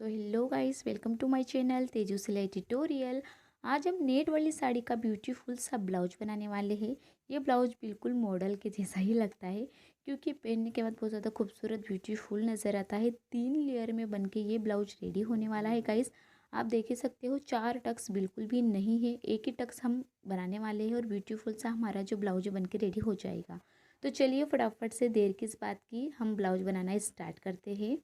So hello guys, welcome to my channel Teju सिलाई tutorial. आज हम नेट वाली साड़ी का ब्यूटीफुल सा ब्लाउज बनाने वाले हैं। ये ब्लाउज बिल्कुल मॉडल के जैसा ही लगता है क्योंकि पहनने के बाद बहुत ज़्यादा खूबसूरत ब्यूटीफुल नज़र आता है। 3 लेयर में बनके ये ब्लाउज रेडी होने वाला है गाइस। आप देख ही सकते हो 4 टक्स बिल्कुल भी नहीं है, एक ही टक्स हम बनाने वाले हैं और ब्यूटीफुल सा हमारा जो ब्लाउज बन के रेडी हो जाएगा। तो चलिए फटाफट से देर किस बात की, हम ब्लाउज बनाना स्टार्ट करते हैं।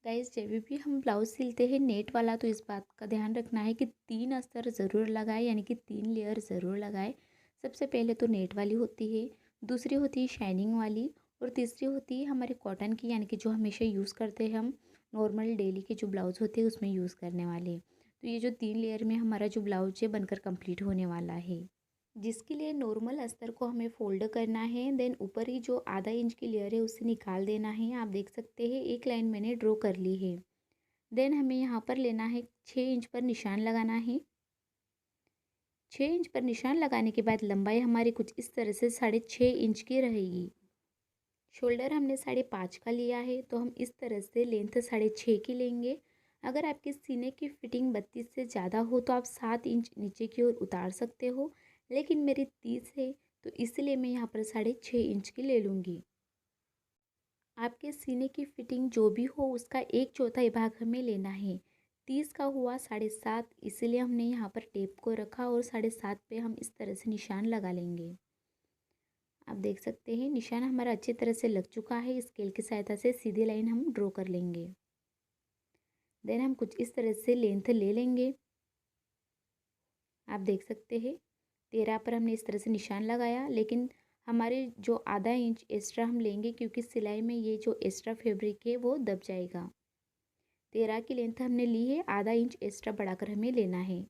गाइस, जब भी हम ब्लाउज सिलते हैं नेट वाला तो इस बात का ध्यान रखना है कि 3 अस्तर ज़रूर लगाए, यानी कि 3 लेयर ज़रूर लगाए। सबसे पहले तो नेट वाली होती है, दूसरी होती है शाइनिंग वाली और तीसरी होती है हमारे कॉटन की, यानी कि जो हमेशा यूज़ करते हैं हम नॉर्मल डेली के जो ब्लाउज होते हैं उसमें यूज़ करने वाले। तो ये जो 3 लेयर में हमारा जो ब्लाउज है बनकर कंप्लीट होने वाला है, जिसके लिए नॉर्मल अस्तर को हमें फोल्ड करना है। देन ऊपर ही जो आधा इंच की लेयर है उसे निकाल देना है। आप देख सकते हैं एक लाइन मैंने ड्रॉ कर ली है। देन हमें यहाँ पर लेना है 6 इंच पर निशान लगाना है। 6 इंच पर निशान लगाने के बाद लंबाई हमारी कुछ इस तरह से 6.5 इंच की रहेगी। शोल्डर हमने 5.5 का लिया है तो हम इस तरह से लेंथ 6.5 की लेंगे। अगर आपके सीने की फिटिंग 32 से ज़्यादा हो तो आप 7 इंच नीचे की ओर उतार सकते हो, लेकिन मेरी 30 है तो इसलिए मैं यहाँ पर 6.5 इंच की ले लूँगी। आपके सीने की फिटिंग जो भी हो उसका 1/4 भाग हमें लेना है। 30 का हुआ 7.5, इसलिए हमने यहाँ पर टेप को रखा और 7.5 पे हम इस तरह से निशान लगा लेंगे। आप देख सकते हैं निशान हमारा अच्छी तरह से लग चुका है। स्केल की सहायता से सीधी लाइन हम ड्रॉ कर लेंगे। देन हम कुछ इस तरह से लेंथ ले लेंगे। आप देख सकते हैं 13 पर हमने इस तरह से निशान लगाया, लेकिन हमारे जो आधा इंच एक्स्ट्रा हम लेंगे क्योंकि सिलाई में ये जो एक्स्ट्रा फैब्रिक है वो दब जाएगा। 13 की लेंथ हमने ली है, आधा इंच एक्स्ट्रा बढ़ाकर हमें लेना है।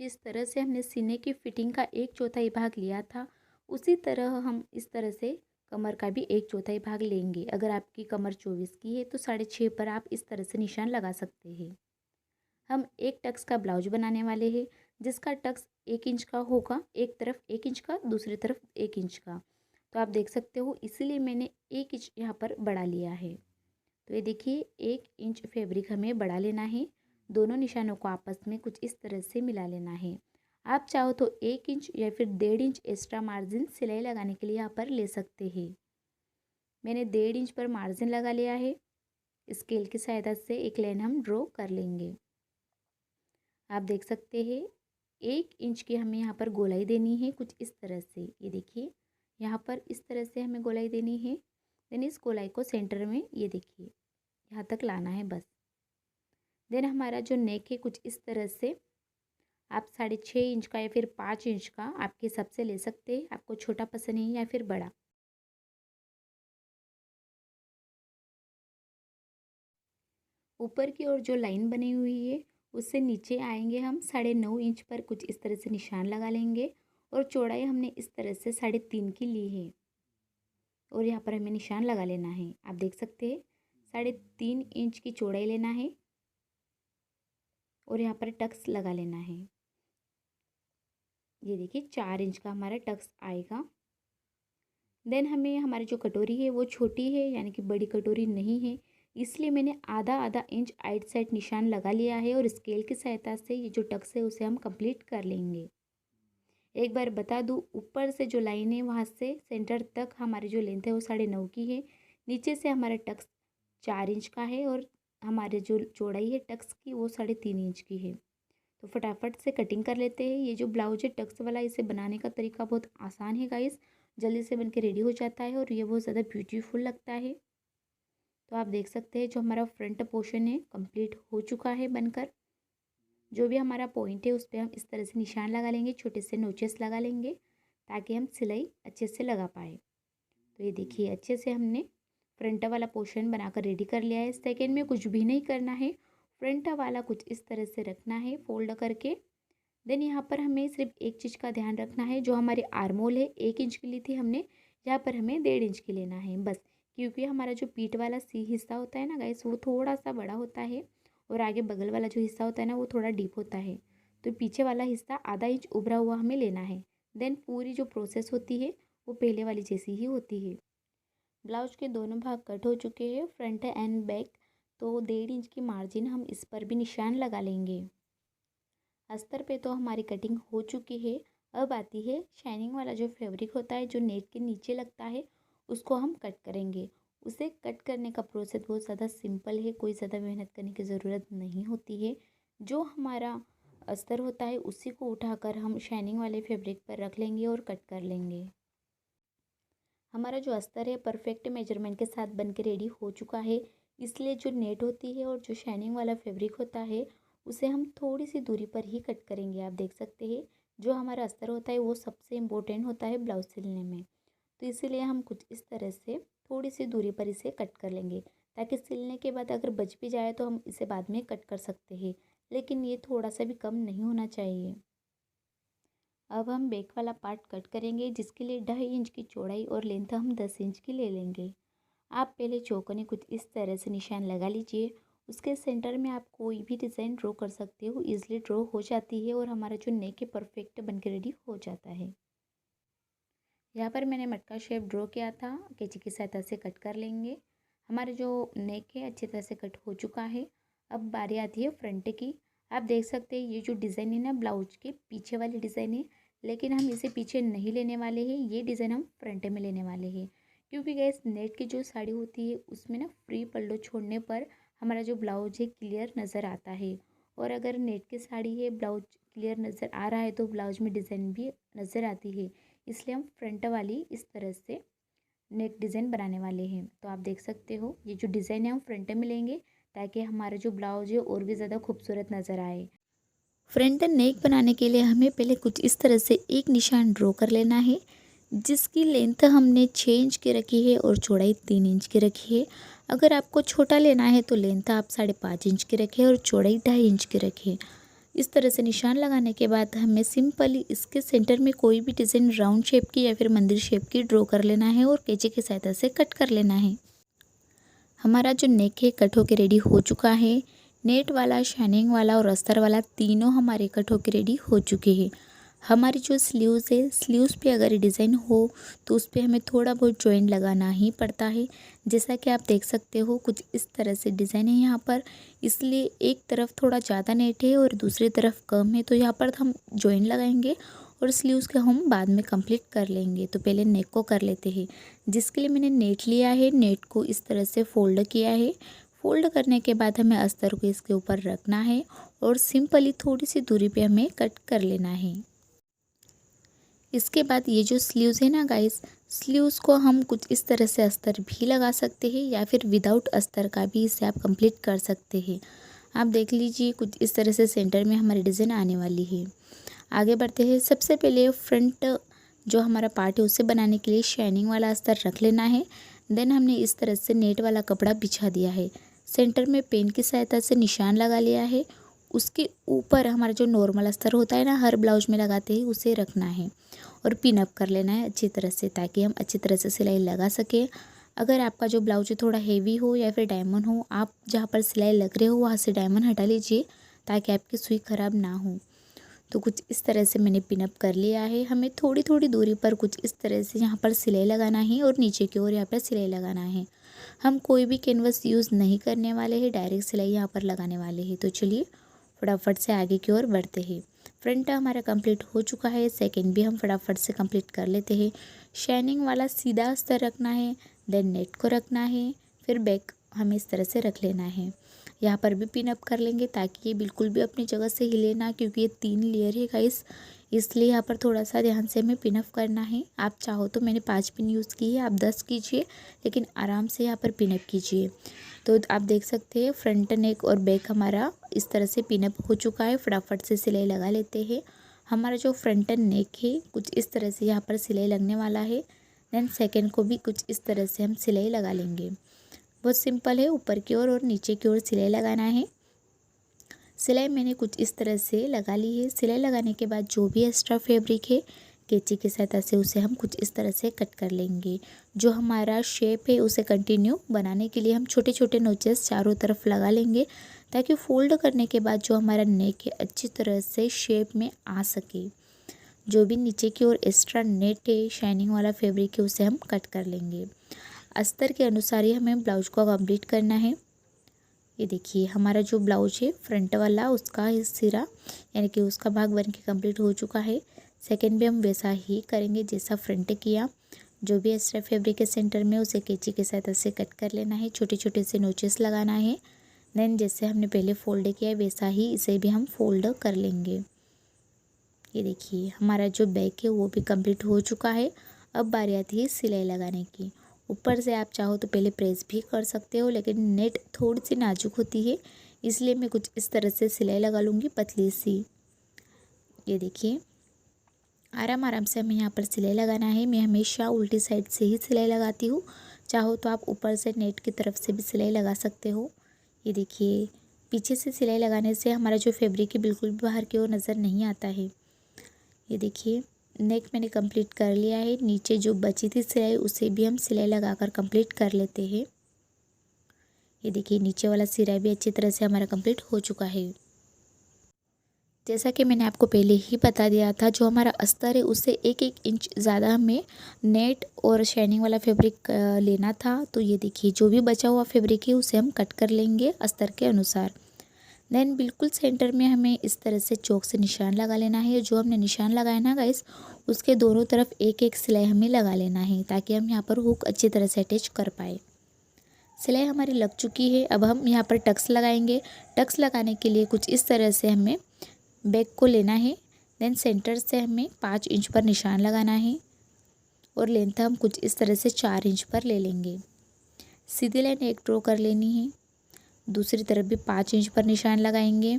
जिस तरह से हमने सीने की फिटिंग का 1/4 भाग लिया था उसी तरह हम इस तरह से कमर का भी 1/4 भाग लेंगे। अगर आपकी कमर 24 की है तो 6.5 पर आप इस तरह से निशान लगा सकते हैं। हम एक टक्स का ब्लाउज बनाने वाले हैं जिसका टक्स 1 इंच का होगा, एक तरफ 1 इंच का, दूसरी तरफ 1 इंच का। तो आप देख सकते हो इसीलिए मैंने 1 इंच यहाँ पर बढ़ा लिया है। तो ये देखिए 1 इंच फैब्रिक हमें बढ़ा लेना है। दोनों निशानों को आपस में कुछ इस तरह से मिला लेना है। आप चाहो तो 1 इंच या फिर 1.5 इंच एक्स्ट्रा मार्जिन सिलाई लगाने के लिए यहाँ पर ले सकते हैं। मैंने 1.5 इंच पर मार्जिन लगा लिया है। स्केल की सहायता से एक लाइन हम ड्रॉ कर लेंगे। आप देख सकते हैं 1 इंच की हमें यहाँ पर गोलाई देनी है कुछ इस तरह से। ये देखिए यहाँ पर इस तरह से हमें गोलाई देनी है। देन इस गोलाई को सेंटर में ये देखिए यहाँ तक लाना है बस। देन हमारा जो नेक है कुछ इस तरह से आप 6.5 इंच का या फिर 5 इंच का आपके हिसाब से ले सकते हैं। आपको छोटा पसंद है या फिर बड़ा। ऊपर की ओर जो लाइन बनी हुई है उससे नीचे आएंगे हम 9.5 इंच पर कुछ इस तरह से निशान लगा लेंगे और चौड़ाई हमने इस तरह से 3.5 की ली है और यहाँ पर हमें निशान लगा लेना है। आप देख सकते हैं 3.5 इंच की चौड़ाई लेना है और यहाँ पर टक्स लगा लेना है। ये देखिए 4 इंच का हमारा टक्स आएगा। देन हमें हमारी जो कटोरी है वो छोटी है, यानी कि बड़ी कटोरी नहीं है, इसलिए मैंने आधा आधा इंच आइट साइड निशान लगा लिया है और स्केल की सहायता से ये जो टक्स है उसे हम कंप्लीट कर लेंगे। एक बार बता दूँ, ऊपर से जो लाइन है वहाँ से सेंटर तक हमारी जो लेंथ है वो 9.5 की है। नीचे से हमारा टक्स 4 इंच का है और हमारे जो चौड़ाई है टक्स की वो 3.5 इंच की है। तो फटाफट से कटिंग कर लेते हैं। ये जो ब्लाउज है टक्स वाला, इसे बनाने का तरीका बहुत आसान है गाइस। जल्दी से बनके रेडी हो जाता है और ये बहुत ज़्यादा ब्यूटीफुल लगता है। तो आप देख सकते हैं जो हमारा फ्रंट पोर्शन है कंप्लीट हो चुका है बनकर। जो भी हमारा पॉइंट है उस पर हम इस तरह से निशान लगा लेंगे, छोटे से नोचेस लगा लेंगे ताकि हम सिलाई अच्छे से लगा पाए। तो ये देखिए अच्छे से हमने फ्रंट वाला पोर्शन बनाकर रेडी कर लिया है। सेकेंड में कुछ भी नहीं करना है, फ्रंट वाला कुछ इस तरह से रखना है फोल्ड करके। देन यहाँ पर हमें सिर्फ एक चीज़ का ध्यान रखना है, जो हमारी आर्मोल है 1 इंच की ली थी हमने, यहाँ पर हमें 1.5 इंच की लेना है बस। क्योंकि हमारा जो पीठ वाला सी हिस्सा होता है ना गाइस वो थोड़ा सा बड़ा होता है और आगे बगल वाला जो हिस्सा होता है ना वो थोड़ा डीप होता है। तो पीछे वाला हिस्सा आधा इंच उभरा हुआ हमें लेना है। देन पूरी जो प्रोसेस होती है वो पहले वाली जैसी ही होती है। ब्लाउज के दोनों भाग कट हो चुके हैं, फ्रंट एंड बैक। तो 1.5 इंच की मार्जिन हम इस पर भी निशान लगा लेंगे। अस्तर पे तो हमारी कटिंग हो चुकी है। अब आती है शाइनिंग वाला जो फैब्रिक होता है जो नेट के नीचे लगता है, उसको हम कट करेंगे। उसे कट करने का प्रोसेस बहुत ज़्यादा सिंपल है, कोई ज़्यादा मेहनत करने की ज़रूरत नहीं होती है। जो हमारा अस्तर होता है उसी को उठाकर हम शाइनिंग वाले फैब्रिक पर रख लेंगे और कट कर लेंगे। हमारा जो अस्तर है परफेक्ट मेजरमेंट के साथ बन के रेडी हो चुका है। इसलिए जो नेट होती है और जो शाइनिंग वाला फैब्रिक होता है उसे हम थोड़ी सी दूरी पर ही कट करेंगे। आप देख सकते हैं जो हमारा अस्तर होता है वो सबसे इम्पोर्टेंट होता है ब्लाउज सिलने में। तो इसीलिए हम कुछ इस तरह से थोड़ी सी दूरी पर इसे कट कर लेंगे, ताकि सिलने के बाद अगर बच भी जाए तो हम इसे बाद में कट कर सकते हैं, लेकिन ये थोड़ा सा भी कम नहीं होना चाहिए। अब हम बैक वाला पार्ट कट करेंगे, जिसके लिए 2.5 इंच की चौड़ाई और लेंथ हम 10 इंच की ले लेंगे। आप पहले चौकोने कुछ इस तरह से निशान लगा लीजिए। उसके सेंटर में आप कोई भी डिज़ाइन ड्रॉ कर सकते हो, ईजिली ड्रॉ हो जाती है और हमारा जो नेक है परफेक्ट बन के रेडी हो जाता है। यहाँ पर मैंने मटका शेप ड्रॉ किया था, कैंची की सहायता से कट कर लेंगे। हमारा जो नेक है अच्छी तरह से कट हो चुका है। अब बारी आती है फ्रंट की। आप देख सकते हैं ये जो डिज़ाइन है ना ब्लाउज के पीछे वाली डिज़ाइन है, लेकिन हम इसे पीछे नहीं लेने वाले हैं, ये डिज़ाइन हम फ्रंट में लेने वाले हैं। क्योंकि गैस नेट की जो साड़ी होती है उसमें ना फ्री पल्लू छोड़ने पर हमारा जो ब्लाउज है क्लियर नज़र आता है। और अगर नेट की साड़ी है ब्लाउज क्लियर नज़र आ रहा है तो ब्लाउज में डिज़ाइन भी नज़र आती है। इसलिए हम फ्रंट वाली इस तरह से नेक डिज़ाइन बनाने वाले हैं। तो आप देख सकते हो ये जो डिज़ाइन है हम फ्रंट में लेंगे, ताकि हमारा जो ब्लाउज है और भी ज़्यादा खूबसूरत नज़र आए। फ्रंट नेक बनाने के लिए हमें पहले कुछ इस तरह से एक निशान ड्रॉ कर लेना है, जिसकी लेंथ हमने 6 इंच की रखी है और चौड़ाई 3 इंच की रखी है। अगर आपको छोटा लेना है तो लेंथ आप 5.5 इंच की रखें और चौड़ाई 2.5 इंच की रखें। इस तरह से निशान लगाने के बाद हमें सिंपली इसके सेंटर में कोई भी डिज़ाइन राउंड शेप की या फिर मंदिर शेप की ड्रॉ कर लेना है और कैंची की सहायता से कट कर लेना है। हमारा जो नेक है कट होके रेडी हो चुका है। नेट वाला, शाइनिंग वाला और अस्तर वाला तीनों हमारे कट होके रेडी हो चुके हैं। हमारी जो स्लीव्स है, स्लीव्स पे अगर डिज़ाइन हो तो उस पे हमें थोड़ा बहुत जॉइंट लगाना ही पड़ता है। जैसा कि आप देख सकते हो कुछ इस तरह से डिज़ाइन है यहाँ पर, इसलिए एक तरफ थोड़ा ज़्यादा नेट है और दूसरी तरफ कम है, तो यहाँ पर हम जॉइंट लगाएंगे और स्लीव्स के हम बाद में कंप्लीट कर लेंगे। तो पहले नेक को कर लेते हैं, जिसके लिए मैंने नेट लिया है। नेट को इस तरह से फोल्ड किया है। फोल्ड करने के बाद हमें अस्तर को इसके ऊपर रखना है और सिंपली थोड़ी सी दूरी पे हमें कट कर लेना है। इसके बाद ये जो स्लीव्स है ना गाइस, स्लीव्स को हम कुछ इस तरह से अस्तर भी लगा सकते हैं या फिर विदाउट अस्तर का भी इसे आप कंप्लीट कर सकते हैं। आप देख लीजिए कुछ इस तरह से सेंटर में हमारी डिज़ाइन आने वाली है। आगे बढ़ते हैं। सबसे पहले फ्रंट जो हमारा पार्ट है उसे बनाने के लिए शाइनिंग वाला अस्तर रख लेना है। देन हमने इस तरह से नेट वाला कपड़ा बिछा दिया है। सेंटर में पेन की सहायता से निशान लगा लिया है। उसके ऊपर हमारा जो नॉर्मल अस्तर होता है ना हर ब्लाउज में लगाते हैं उसे रखना है और पिन अप कर लेना है अच्छी तरह से, ताकि हम अच्छी तरह से सिलाई लगा सकें। अगर आपका जो ब्लाउज थोड़ा हेवी हो या फिर डायमंड हो, आप जहाँ पर सिलाई लग रहे हो वहाँ से डायमंड हटा लीजिए, ताकि आपकी सुई ख़राब ना हो। तो कुछ इस तरह से मैंने पिन अप कर लिया है। हमें थोड़ी थोड़ी दूरी पर कुछ इस तरह से यहाँ पर सिलाई लगाना है और नीचे की ओर यहाँ पर सिलाई लगाना है। हम कोई भी कैनवस यूज़ नहीं करने वाले हैं, डायरेक्ट सिलाई यहाँ पर लगाने वाले हैं। तो चलिए फटाफट से आगे की ओर बढ़ते हैं। फ्रंट हमारा कंप्लीट हो चुका है, सेकंड भी हम फटाफट से कंप्लीट कर लेते हैं। शाइनिंग वाला सीधा अस्तर रखना है, देन नेट को रखना है, फिर बैक हमें इस तरह से रख लेना है। यहाँ पर भी पिन अप कर लेंगे ताकि ये बिल्कुल भी अपनी जगह से हिले ना, क्योंकि ये 3 लेयर है गाइस, इसलिए यहाँ पर थोड़ा सा ध्यान से हमें पिन अप करना है। आप चाहो तो मैंने 5 पिन यूज़ की है, आप 10 कीजिए, लेकिन आराम से यहाँ पर पिन अप कीजिए। तो आप देख सकते हैं फ्रंट नेक और बैक हमारा इस तरह से पिन अप हो चुका है। फटाफट से सिलाई लगा लेते हैं। हमारा जो फ्रंट नेक है कुछ इस तरह से यहाँ पर सिलाई लगने वाला है। देन सेकंड को भी कुछ इस तरह से हम सिलाई लगा लेंगे। बहुत सिंपल है, ऊपर की ओर और नीचे की ओर सिलाई लगाना है। सिलाई मैंने कुछ इस तरह से लगा ली है। सिलाई लगाने के बाद जो भी एक्स्ट्रा फैब्रिक है कैंची की सहायता से उसे हम कुछ इस तरह से कट कर लेंगे। जो हमारा शेप है उसे कंटिन्यू बनाने के लिए हम छोटे छोटे नोचेस चारों तरफ लगा लेंगे, ताकि फोल्ड करने के बाद जो हमारा नेक है अच्छी तरह से शेप में आ सके। जो भी नीचे की ओर एक्स्ट्रा नेट है, शाइनिंग वाला फैब्रिक है, उसे हम कट कर लेंगे। अस्तर के अनुसार ही हमें ब्लाउज को कंप्लीट करना है। ये देखिए हमारा जो ब्लाउज है फ्रंट वाला उसका सिरा यानी कि उसका भाग बन के कंप्लीट हो चुका है। सेकंड भी हम वैसा ही करेंगे जैसा फ्रंट किया। जो भी एक्स्ट्रा फैब्रिक के सेंटर में उसे कैंची के साथ ऐसे कट कर लेना है, छोटे छोटे से नोचेस लगाना है। देन जैसे हमने पहले फोल्ड किया है वैसा ही इसे भी हम फोल्ड कर लेंगे। ये देखिए हमारा जो बैक है वो भी कंप्लीट हो चुका है। अब बारी आती है सिलाई लगाने की। ऊपर से आप चाहो तो पहले प्रेस भी कर सकते हो, लेकिन नेट थोड़ी सी नाजुक होती है इसलिए मैं कुछ इस तरह से सिलाई लगा लूँगी पतली सी। ये देखिए आराम आराम से हमें यहाँ पर सिलाई लगाना है। मैं हमेशा उल्टी साइड से ही सिलाई लगाती हूँ, चाहो तो आप ऊपर से नेट की तरफ से भी सिलाई लगा सकते हो। ये देखिए पीछे से सिलाई लगाने से हमारा जो फैब्रिक है बिल्कुल भी बाहर की ओर नज़र नहीं आता है। ये देखिए नेक मैंने कंप्लीट कर लिया है। नीचे जो बची थी सिलाई उसे भी हम सिलाई लगाकर कंप्लीट कर लेते हैं। ये देखिए नीचे वाला सिरा भी अच्छी तरह से हमारा कंप्लीट हो चुका है। जैसा कि मैंने आपको पहले ही बता दिया था, जो हमारा अस्तर है उससे 1-1 इंच ज़्यादा हमें नेट और शाइनिंग वाला फैब्रिक लेना था। तो ये देखिए जो भी बचा हुआ फैब्रिक है उसे हम कट कर लेंगे अस्तर के अनुसार। देन बिल्कुल सेंटर में हमें इस तरह से चौक से निशान लगा लेना है। जो हमने निशान लगाया ना गाइस, उसके दोनों तरफ 1-1 सिलाई हमें लगा लेना है ताकि हम यहाँ पर हुक अच्छी तरह से अटैच कर पाए। सिलाई हमारी लग चुकी है। अब हम यहाँ पर टक्स लगाएंगे। टक्स लगाने के लिए कुछ इस तरह से हमें बैक को लेना है। देन सेंटर से हमें 5 इंच पर निशान लगाना है और लेंथ हम कुछ इस तरह से 4 इंच पर ले लेंगे। सीधी लाइन एक ड्रॉ कर लेनी है। दूसरी तरफ भी 5 इंच पर निशान लगाएंगे।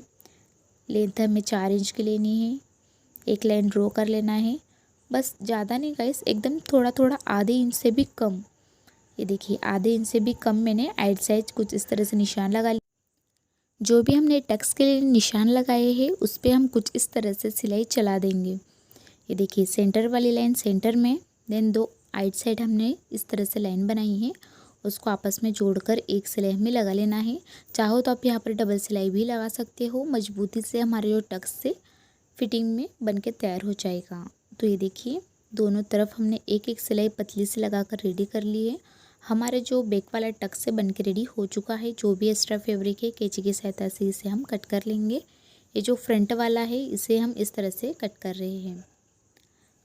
लेंथ हमें 4 इंच की लेनी है। एक लाइन ड्रॉ कर लेना है, बस ज़्यादा नहीं गाइस, एकदम थोड़ा थोड़ा आधे इंच से भी कम। ये देखिए आधे इंच से भी कम मैंने आइट साइड कुछ इस तरह से निशान लगा लिया। जो भी हमने टक्स के लिए निशान लगाए हैं उस पर हम कुछ इस तरह से सिलाई चला देंगे। ये देखिए सेंटर वाली लाइन सेंटर में, देन 2 आइट साइड हमने इस तरह से लाइन बनाई है, उसको आपस में जोड़कर एक सिलाई हमें लगा लेना है। चाहो तो आप यहाँ पर डबल सिलाई भी लगा सकते हो, मजबूती से हमारे जो टक्स से फिटिंग में बन के तैयार हो जाएगा। तो ये देखिए दोनों तरफ हमने एक एक सिलाई पतली से लगा कर रेडी कर ली है। हमारे जो बैक वाला टक्स से बन के रेडी हो चुका है। जो भी एक्स्ट्रा फैब्रिक है कैंची की सहायता से इसे हम कट कर लेंगे। ये जो फ्रंट वाला है इसे हम इस तरह से कट कर रहे हैं,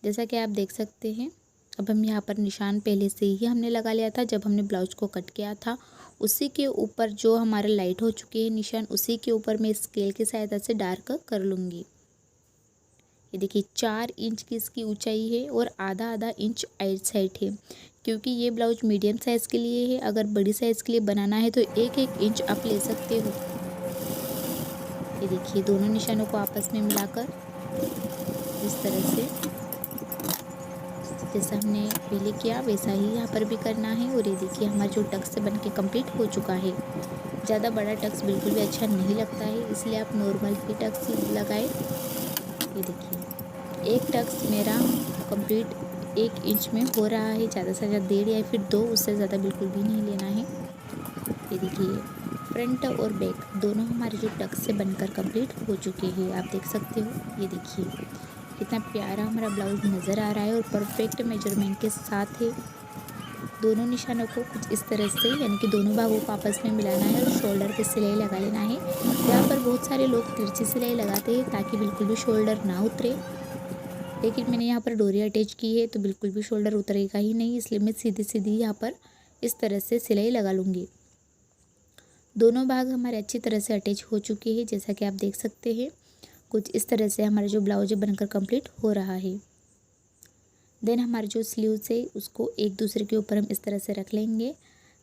जैसा कि आप देख सकते हैं। अब हम यहाँ पर निशान पहले से ही हमने लगा लिया था जब हमने ब्लाउज को कट किया था। उसी के ऊपर जो हमारा लाइट हो चुके हैं निशान, उसी के ऊपर मैं स्केल की सहायता से डार्क कर लूँगी। ये देखिए 4 इंच की इसकी ऊंचाई है और आधा आधा इंच आइट साइड है, क्योंकि ये ब्लाउज मीडियम साइज़ के लिए है। अगर बड़ी साइज़ के लिए बनाना है तो 1-1 इंच आप ले सकते हो। ये देखिए दोनों निशानों को आपस में मिलाकर इस तरह से जैसा हमने पहले किया वैसा ही यहाँ पर भी करना है। और ये देखिए हमारा जो टक्स से बन के कम्प्लीट हो चुका है। ज़्यादा बड़ा टक्स बिल्कुल भी अच्छा नहीं लगता है, इसलिए आप नॉर्मल ही टक्स लगाए। ये देखिए एक टक्स मेरा कंप्लीट 1 इंच में हो रहा है, ज़्यादा से ज़्यादा 1.5 या फिर 2, उससे ज़्यादा बिल्कुल भी नहीं लेना है। ये देखिए फ्रंट और बैक दोनों हमारे जो टक्स से बनकर कंप्लीट हो चुके हैं, आप देख सकते हो। ये देखिए कितना प्यारा हमारा ब्लाउज नज़र आ रहा है और परफेक्ट मेजरमेंट के साथ है। दोनों निशानों को कुछ इस तरह से यानी कि दोनों भागों को आपस में मिलाना है और शोल्डर पे सिलाई लगा लेना है। यहाँ पर बहुत सारे लोग तिरछी सिलाई लगाते हैं ताकि बिल्कुल भी शोल्डर ना उतरे, लेकिन मैंने यहाँ पर डोरी अटैच की है तो बिल्कुल भी शोल्डर उतरेगा ही नहीं, इसलिए मैं सीधी सीधी यहाँ पर इस तरह से सिलाई लगा लूँगी। दोनों भाग हमारे अच्छी तरह से अटैच हो चुके हैं, जैसा कि आप देख सकते हैं। कुछ इस तरह से हमारा जो ब्लाउज बनकर कंप्लीट हो रहा है। देन हमारे जो स्लीव्स है उसको एक दूसरे के ऊपर हम इस तरह से रख लेंगे।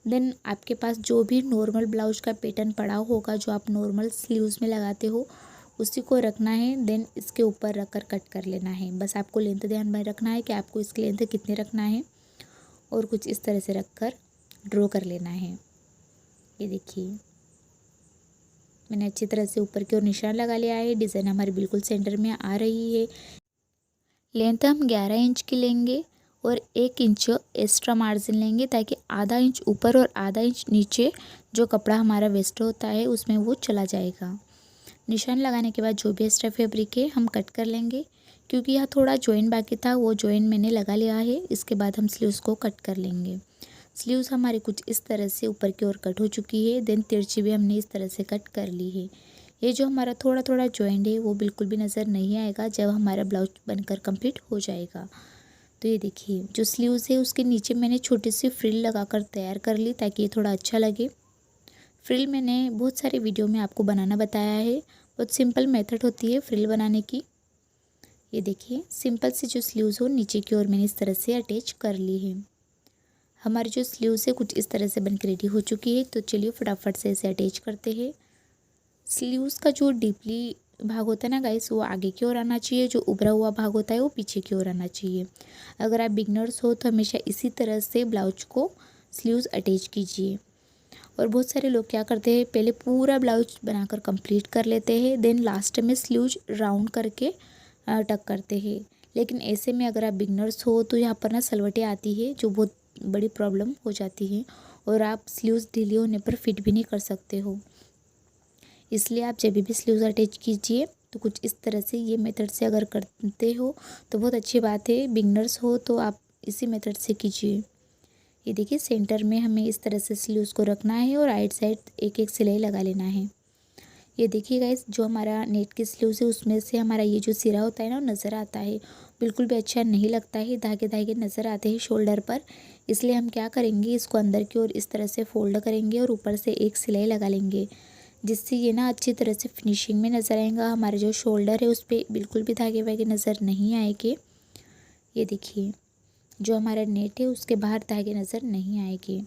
देन आपके पास जो भी नॉर्मल ब्लाउज का पैटर्न पड़ा होगा जो आप नॉर्मल स्लीव्स में लगाते हो उसी को रखना है। देन इसके ऊपर रखकर कट कर लेना है। बस आपको लेंथ ध्यान में रखना है कि आपको इसकी लेंथ कितने रखना है और कुछ इस तरह से रखकर ड्रॉ कर लेना है। ये देखिए मैंने अच्छी तरह से ऊपर की ओर निशान लगा लिया है। डिज़ाइन हमारी बिल्कुल सेंटर में आ रही है। लेंथ हम 11 इंच की लेंगे और 1 इंच एक्स्ट्रा मार्जिन लेंगे ताकि आधा इंच ऊपर और आधा इंच नीचे जो कपड़ा हमारा वेस्ट होता है उसमें वो चला जाएगा। निशान लगाने के बाद जो भी एक्स्ट्रा फैब्रिक है हम कट कर लेंगे, क्योंकि यहाँ थोड़ा जॉइन बाकी था वो जॉइन मैंने लगा लिया है। इसके बाद हम स्लीव्स को कट कर लेंगे। स्लीव्स हमारी कुछ इस तरह से ऊपर की ओर कट हो चुकी है। देन तिरछी भी हमने इस तरह से कट कर ली है। ये जो हमारा थोड़ा थोड़ा जॉइंट है वो बिल्कुल भी नज़र नहीं आएगा जब हमारा ब्लाउज बनकर कंप्लीट हो जाएगा। तो ये देखिए जो स्लीव्स है उसके नीचे मैंने छोटी सी फ्रिल लगाकर तैयार कर ली ताकि ये थोड़ा अच्छा लगे। फ्रिल मैंने बहुत सारे वीडियो में आपको बनाना बताया है। बहुत सिंपल मेथड होती है फ्रिल बनाने की। ये देखिए सिंपल सी जो स्लीव्स हो नीचे की ओर मैंने इस तरह से अटैच कर ली है। हमारी जो स्लीव्स है कुछ इस तरह से बनकर रेडी हो चुकी है। तो चलिए फटाफट से इसे अटैच करते हैं। स्लीव्स का जो डीपली भाग होता है ना गाइस वो आगे की ओर आना चाहिए, जो उभरा हुआ भाग होता है वो पीछे की ओर आना चाहिए। अगर आप बिगनर्स हो तो हमेशा इसी तरह से ब्लाउज को स्लीव्स अटैच कीजिए। और बहुत सारे लोग क्या करते हैं पहले पूरा ब्लाउज बनाकर कंप्लीट कर लेते हैं, देन लास्ट में स्लीव्स राउंड करके टक करते हैं। लेकिन ऐसे में अगर आप बिगनर्स हो तो यहाँ पर ना सलवटें आती है जो बहुत बड़ी प्रॉब्लम हो जाती है और आप स्लीव्स ढीली होने पर फिट भी नहीं कर सकते हो। इसलिए आप जब भी स्लीव्स अटैच कीजिए तो कुछ इस तरह से ये मेथड से अगर करते हो तो बहुत अच्छी बात है। बिगनर्स हो तो आप इसी मेथड से कीजिए। ये देखिए सेंटर में हमें इस तरह से स्लीव्स को रखना है और राइट साइड एक एक सिलाई लगा लेना है। ये देखिए गाइस जो हमारा नेट की स्लीव्स है उसमें से हमारा ये जो सिरा होता है ना वो नज़र आता है। बिल्कुल भी अच्छा नहीं लगता है, धागे धागे नज़र आते हैं शोल्डर पर। इसलिए हम क्या करेंगे इसको अंदर की ओर इस तरह से फोल्ड करेंगे और ऊपर से एक सिलाई लगा लेंगे, जिससे ये ना अच्छी तरह से फिनिशिंग में नज़र आएगा। हमारे जो शोल्डर है उस पर बिल्कुल भी धागे वागे नज़र नहीं आएंगे। ये देखिए जो हमारा नेट है उसके बाहर धागे नज़र नहीं आएंगे।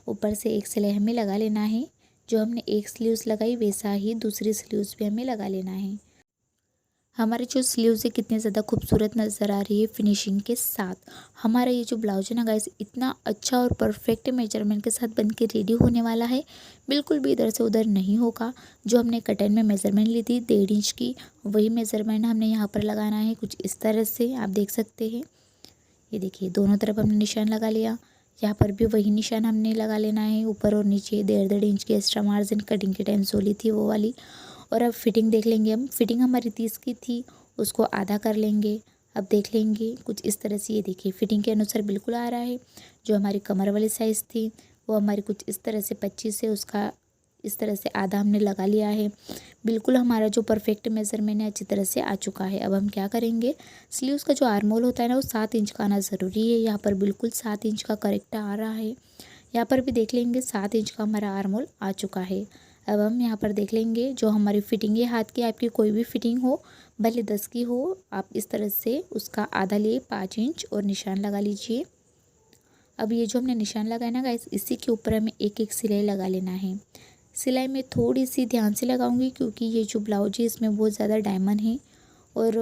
ऊपर से एक सिलाई हमें लगा लेना है। जो हमने एक स्लीव्स लगाई वैसा ही दूसरी स्लीव्स भी हमें लगा लेना है। हमारी जो स्लीव्स है कितनी ज़्यादा खूबसूरत नज़र आ रही है फिनिशिंग के साथ। हमारा ये जो ब्लाउज है ना गाइस इतना अच्छा और परफेक्ट मेजरमेंट के साथ बन के रेडी होने वाला है। बिल्कुल भी इधर से उधर नहीं होगा। जो हमने कटन में मेज़रमेंट ली थी 1.5 इंच की, वही मेज़रमेंट हमने यहाँ पर लगाना है कुछ इस तरह से। आप देख सकते हैं ये देखिए दोनों तरफ हमने निशान लगा लिया। यहाँ पर भी वही निशान हमने लगा लेना है, ऊपर और नीचे 1.5 इंच की एक्स्ट्रा मार्जिन कटिंग के टाइम सोली थी वो वाली। और अब फिटिंग देख लेंगे हम। फिटिंग हमारी 30 की थी, उसको आधा कर लेंगे। अब देख लेंगे कुछ इस तरह से। ये देखिए फिटिंग के अनुसार बिल्कुल आ रहा है। जो हमारी कमर वाली साइज़ थी वो हमारी कुछ इस तरह से 25 है, उसका इस तरह से आधा हमने लगा लिया है। बिल्कुल हमारा जो परफेक्ट मेज़रमेंट है अच्छी तरह से आ चुका है। अब हम क्या करेंगे स्लीव्स का जो आर्म होल होता है ना वो 7 इंच का आना ज़रूरी है। यहाँ पर बिल्कुल 7 इंच का करेक्ट आ रहा है। यहाँ पर भी देख लेंगे 7 इंच का हमारा आर्म होल आ चुका है। अब हम यहाँ पर देख लेंगे जो हमारी फिटिंग है हाथ की, आपकी कोई भी फिटिंग हो भले 10 की हो, आप इस तरह से उसका आधा लिए 5 इंच और निशान लगा लीजिए। अब ये जो हमने निशान लगाया ना गाइस इसी के ऊपर हमें एक एक सिलाई लगा लेना है। सिलाई में थोड़ी सी ध्यान से लगाऊंगी क्योंकि ये जो ब्लाउज है इसमें बहुत ज़्यादा डायमंड है और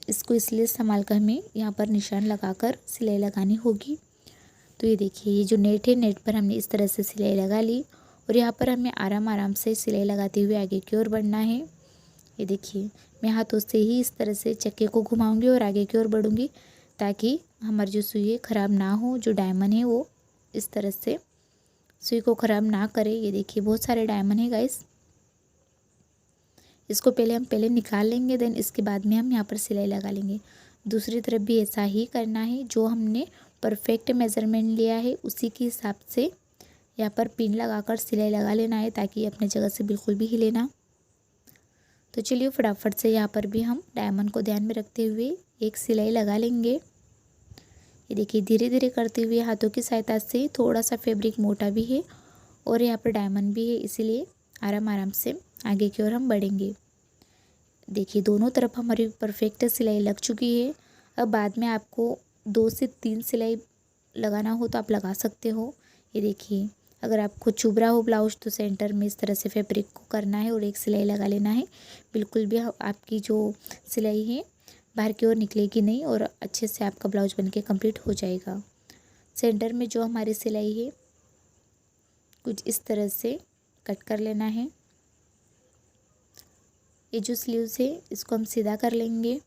इसको इसलिए संभाल कर हमें यहाँ पर निशान लगाकर सिलाई लगानी होगी। तो ये देखिए ये जो नेट है नेट पर हमने इस तरह से सिलाई लगा ली और यहाँ पर हमें आराम आराम से सिलाई लगाते हुए आगे की ओर बढ़ना है। ये देखिए मैं हाथों से ही इस तरह से चक्के को घुमाऊंगी और आगे की ओर बढ़ूंगी ताकि हमारी जो सुई है ख़राब ना हो। जो डायमंड है वो इस तरह से सुई को ख़राब ना करे। ये देखिए बहुत सारे डायमंड है गाइस। इसको पहले निकाल लेंगे, देन इसके बाद में हम यहाँ पर सिलाई लगा लेंगे। दूसरी तरफ भी ऐसा ही करना है। जो हमने परफेक्ट मेज़रमेंट लिया है उसी के हिसाब से यहाँ पर पिन लगाकर सिलाई लगा लेना है ताकि अपने जगह से बिल्कुल भी हिले ना। तो चलिए फटाफट से यहाँ पर भी हम डायमंड को ध्यान में रखते हुए एक सिलाई लगा लेंगे। ये देखिए धीरे धीरे करते हुए हाथों की सहायता से। थोड़ा सा फैब्रिक मोटा भी है और यहाँ पर डायमंड भी है, इसीलिए आराम आराम से आगे की ओर हम बढ़ेंगे। देखिए दोनों तरफ हमारी परफेक्ट सिलाई लग चुकी है। अब बाद में आपको 2 से 3 सिलाई लगाना हो तो आप लगा सकते हो। ये देखिए अगर आपको चुभ रहा हो ब्लाउज तो सेंटर में इस तरह से फैब्रिक को करना है और एक सिलाई लगा लेना है। बिल्कुल भी आपकी जो सिलाई है बाहर की ओर निकलेगी नहीं और अच्छे से आपका ब्लाउज बनके कंप्लीट हो जाएगा। सेंटर में जो हमारी सिलाई है कुछ इस तरह से कट कर लेना है। ये जो स्लीव्स है इसको हम सीधा कर लेंगे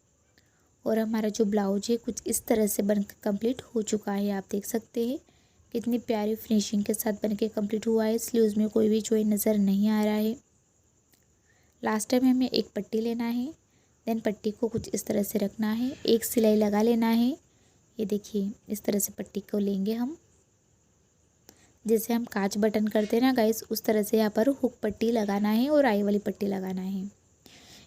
और हमारा जो ब्लाउज है कुछ इस तरह से बनकर कंप्लीट हो चुका है। आप देख सकते हैं कितनी प्यारी फिनिशिंग के साथ बनके कंप्लीट हुआ है। स्लीव्स में कोई भी जॉइंट नज़र नहीं आ रहा है। लास्ट टाइम हमें एक पट्टी लेना है, देन पट्टी को कुछ इस तरह से रखना है, एक सिलाई लगा लेना है। ये देखिए इस तरह से पट्टी को लेंगे हम। जैसे हम कांच बटन करते हैं ना गाइस, उस तरह से यहाँ पर हुक पट्टी लगाना है और आई वाली पट्टी लगाना है।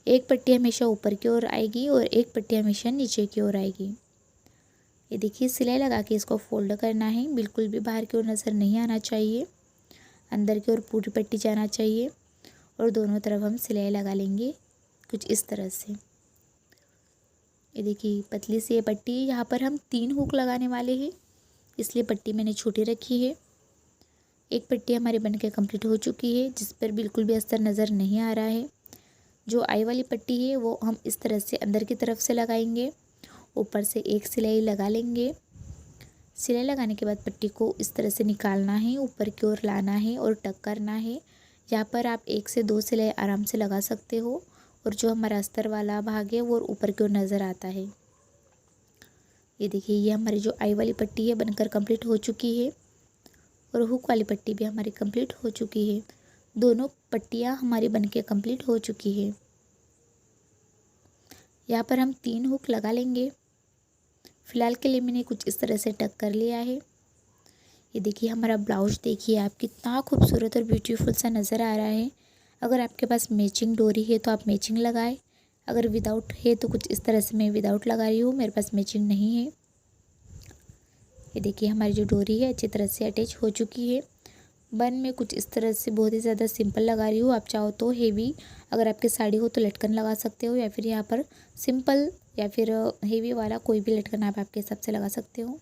एक पट्टी हमेशा ऊपर की ओर आएगी और एक पट्टी हमेशा नीचे की ओर आएगी। ये देखिए सिलाई लगा के इसको फोल्ड करना है, बिल्कुल भी बाहर की ओर नज़र नहीं आना चाहिए, अंदर की ओर पूरी पट्टी जाना चाहिए और दोनों तरफ हम सिलाई लगा लेंगे कुछ इस तरह से। ये देखिए पतली सी ये पट्टी, यहाँ पर हम 3 हुक लगाने वाले हैं, इसलिए पट्टी मैंने छोटी रखी है। एक पट्टी हमारी बनके कंप्लीट हो चुकी है, जिस पर बिल्कुल भी अस्तर नज़र नहीं आ रहा है। जो आई वाली पट्टी है वो हम इस तरह से अंदर की तरफ से लगाएंगे, ऊपर से एक सिलाई लगा लेंगे। सिलाई लगाने के बाद पट्टी को इस तरह से निकालना है, ऊपर की ओर लाना है और टक करना है। यहाँ पर आप 1 से 2 सिलाई आराम से लगा सकते हो और जो हमारा अस्तर वाला भाग है वो ऊपर की ओर नज़र आता है। ये देखिए ये हमारी जो आई वाली पट्टी है बनकर कंप्लीट हो चुकी है और हुक वाली पट्टी भी हमारी कंप्लीट हो चुकी है। दोनों पट्टियाँ हमारी बनके कंप्लीट हो चुकी है। यहाँ पर हम 3 हुक लगा लेंगे। फ़िलहाल के लिए मैंने कुछ इस तरह से टक कर लिया है। ये देखिए हमारा ब्लाउज देखिए आप कितना खूबसूरत और ब्यूटीफुल सा नज़र आ रहा है। अगर आपके पास मैचिंग डोरी है तो आप मैचिंग लगाएं, अगर विदाउट है तो कुछ इस तरह से मैं विदाउट लगा रही हूँ, मेरे पास मैचिंग नहीं है। ये देखिए हमारी जो डोरी है अच्छी तरह से अटैच हो चुकी है। बन में कुछ इस तरह से बहुत ही ज़्यादा सिंपल लगा रही हूँ, आप चाहो तो हेवी, अगर आपकी साड़ी हो तो लटकन लगा सकते हो, या फिर यहाँ पर सिंपल या फिर हेवी वाला कोई भी लटकन आप आपके हिसाब से लगा सकते हो।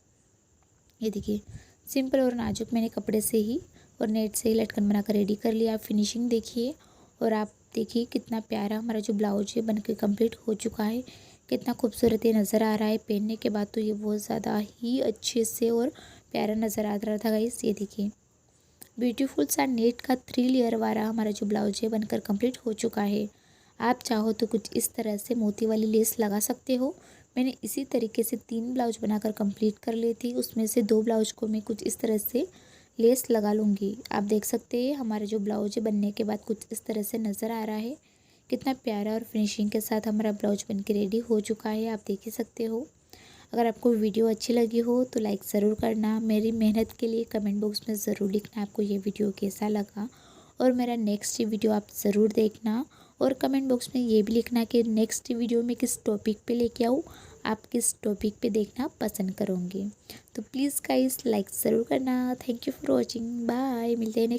ये देखिए सिंपल और नाजुक मैंने कपड़े से ही और नेट से ही लटकन बनाकर रेडी कर लिया। आप फिनिशिंग देखिए और आप देखिए कितना प्यारा हमारा जो ब्लाउज है बनके कंप्लीट हो चुका है, कितना खूबसूरत ये नज़र आ रहा है। पहनने के बाद तो ये बहुत ज़्यादा ही अच्छे से और प्यारा नज़र आ रहा था गाइस। ये देखिए ब्यूटीफुल सा नेट का 3 लेयर वाला हमारा जो ब्लाउज है बनकर कंप्लीट हो चुका है। आप चाहो तो कुछ इस तरह से मोती वाली लेस लगा सकते हो। मैंने इसी तरीके से 3 ब्लाउज बनाकर कंप्लीट कर ली थी, उसमें से 2 ब्लाउज को मैं कुछ इस तरह से लेस लगा लूँगी। आप देख सकते हैं हमारा जो ब्लाउज है बनने के बाद कुछ इस तरह से नज़र आ रहा है, कितना प्यारा और फिनिशिंग के साथ हमारा ब्लाउज बन के रेडी हो चुका है, आप देख ही सकते हो। अगर आपको वीडियो अच्छी लगी हो तो लाइक ज़रूर करना, मेरी मेहनत के लिए कमेंट बॉक्स में ज़रूर लिखना आपको ये वीडियो कैसा लगा और मेरा नेक्स्ट वीडियो आप ज़रूर देखना और कमेंट बॉक्स में ये भी लिखना कि नेक्स्ट वीडियो में किस टॉपिक पे लेके आऊँ, आप किस टॉपिक पे देखना पसंद करोगे। तो प्लीज़ गाइस लाइक ज़रूर करना। Thank you for watching, bye, मिलते हैं नेक्स्ट